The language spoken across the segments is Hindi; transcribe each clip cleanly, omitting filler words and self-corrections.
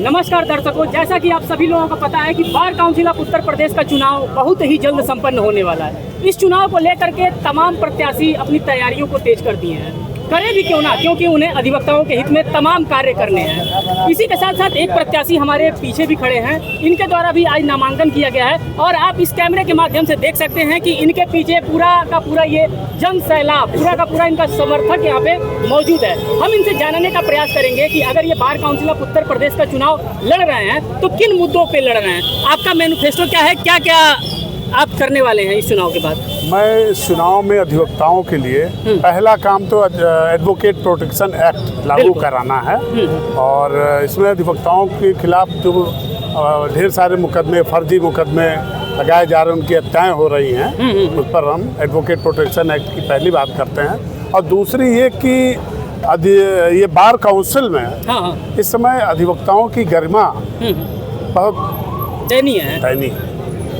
नमस्कार दर्शकों, जैसा कि आप सभी लोगों को पता है कि bar council of Uttar Pradesh का चुनाव बहुत ही जल्द संपन्न होने वाला है। इस चुनाव को लेकर के तमाम प्रत्याशी अपनी तैयारियों को तेज कर दिए हैं। करें भी क्यों ना, क्योंकि उन्हें अधिवक्ताओं के हित में तमाम कार्य करने हैं। इसी के साथ साथ एक प्रत्याशी हमारे पीछे भी खड़े हैं, इनके द्वारा भी आज नामांकन किया गया है और आप इस कैमरे के माध्यम से देख सकते हैं कि इनके पीछे पूरा का पूरा ये जन सैलाब, पूरा का पूरा इनका समर्थक यहाँ पे मौजूद है। हम इनसे जानने का प्रयास करेंगे कि अगर ये bar council of Uttar Pradesh का चुनाव लड़ रहे हैं तो किन मुद्दों पे लड़ रहे हैं, आपका मैनिफेस्टो क्या है, क्या क्या आप करने वाले हैं इस चुनाव के बाद। मैं इस चुनाव में अधिवक्ताओं के लिए पहला काम तो एडवोकेट प्रोटेक्शन एक्ट लागू कराना है और इसमें अधिवक्ताओं के खिलाफ जो ढेर सारे मुकदमे, फर्जी मुकदमे लगाए जा रहे हैं, उनकी हत्याएं हो रही हैं, उस पर हम एडवोकेट प्रोटेक्शन एक्ट की पहली बात करते हैं। और दूसरी ये कि ये बार काउंसिल में इस समय अधिवक्ताओं की गरिमा बहुत दयनीय है।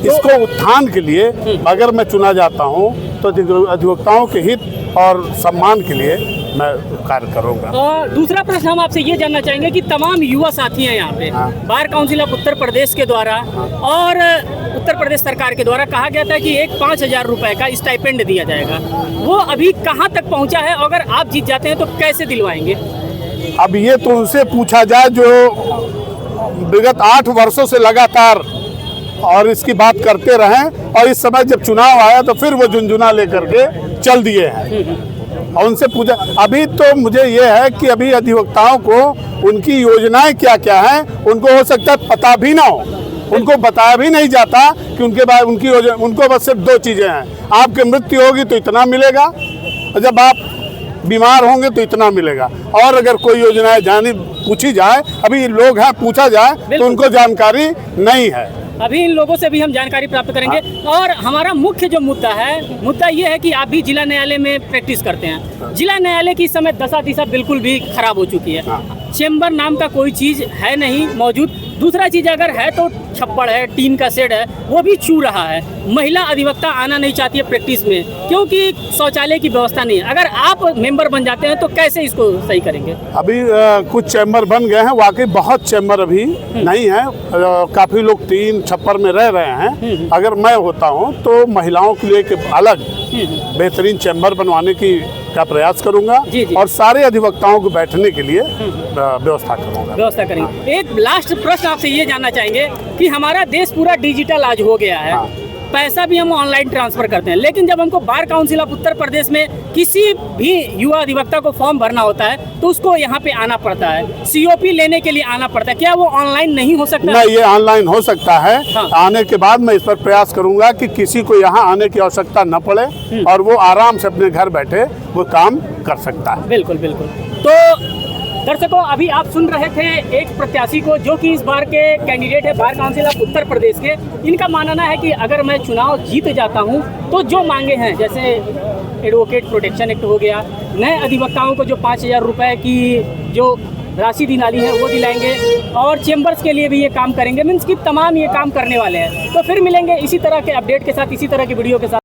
इसको उत्थान के लिए अगर मैं चुना जाता हूं तो अधिवक्ताओं के हित और सम्मान के लिए मैं कार्य करूंगा। और दूसरा प्रश्न हम आपसे ये जानना चाहेंगे कि तमाम युवा साथी हैं यहाँ पे, bar council of Uttar Pradesh के द्वारा और उत्तर प्रदेश सरकार के द्वारा कहा गया था कि एक 5,000 रुपए का स्टाइपेंड दिया जाएगा, वो अभी कहाँ तक पहुँचा है? अगर आप जीत जाते हैं तो कैसे दिलवाएंगे? अब ये तो उनसे पूछा जाए जो विगत 8 वर्षों से लगातार और इसकी बात करते रहें और इस समय जब चुनाव आया तो फिर वो झुंझुना लेकर के चल दिए हैं और उनसे पूछा। अभी तो मुझे ये है कि अभी अधिवक्ताओं को उनकी योजनाएं क्या क्या हैं उनको हो सकता है पता भी ना हो, उनको बताया भी नहीं जाता कि उनके बाद उनकी योजना, उनको बस सिर्फ 2 चीज़ें हैं, आपकी मृत्यु होगी तो इतना मिलेगा और जब आप बीमार होंगे तो इतना मिलेगा। और अगर कोई योजनाएं जानी पूछी जाए, अभी लोग हैं, पूछा जाए तो उनको जानकारी नहीं है। अभी इन लोगों से भी हम जानकारी प्राप्त करेंगे। और हमारा मुख्य जो मुद्दा ये है कि आप भी जिला न्यायालय में प्रैक्टिस करते हैं। जिला न्यायालय की इस समय दशा दिशा बिल्कुल भी खराब हो चुकी है। चेंबर नाम का कोई चीज़ है नहीं मौजूद। दूसरा चीज़ अगर है तो छप्पड़ है, टीन का शेड है, वो भी छू रहा है। महिला अधिवक्ता आना नहीं चाहती है प्रैक्टिस में क्योंकि शौचालय की व्यवस्था नहीं है। अगर आप मेंबर बन जाते हैं तो कैसे इसको सही करेंगे? अभी कुछ चैम्बर बन गए हैं, वाकई बहुत चैम्बर अभी नहीं है, काफ़ी लोग 3 छप्पर में रह रहे हैं। अगर मैं होता हूं तो महिलाओं के लिए अलग बेहतरीन चैम्बर बनवाने का प्रयास करूंगा और सारे अधिवक्ताओं को बैठने के लिए व्यवस्था करेंगे। एक लास्ट प्रश्न आपसे ये जानना चाहेंगे कि हमारा देश पूरा डिजिटल आज हो गया है, पैसा भी हम ऑनलाइन ट्रांसफर करते हैं, लेकिन जब हमको bar council of Uttar Pradesh में किसी भी युवा अधिवक्ता को फॉर्म भरना होता है तो उसको यहाँ पे आना पड़ता है, COP लेने के लिए आना पड़ता है। क्या वो ऑनलाइन नहीं हो सकता? नहीं, ये ऑनलाइन हो सकता है। आने के बाद मैं इस पर प्रयास करूंगा कि किसी को यहाँ आने की आवश्यकता न पड़े और वो आराम से अपने घर बैठे वो काम कर सकता है। बिल्कुल बिल्कुल। तो दर्शकों, अभी आप सुन रहे थे एक प्रत्याशी को जो कि इस बार के कैंडिडेट है bar council of Uttar Pradesh के। इनका मानना है कि अगर मैं चुनाव जीत जाता हूं तो जो मांगे हैं, जैसे एडवोकेट प्रोटेक्शन एक्ट हो गया, नए अधिवक्ताओं को जो 5,000 रुपए की जो राशि दिलानी है वो दिलाएंगे और चेंबर्स के लिए भी ये काम करेंगे। मीन्स कि तमाम ये काम करने वाले हैं। तो फिर मिलेंगे इसी तरह के अपडेट के साथ, इसी तरह की वीडियो के साथ।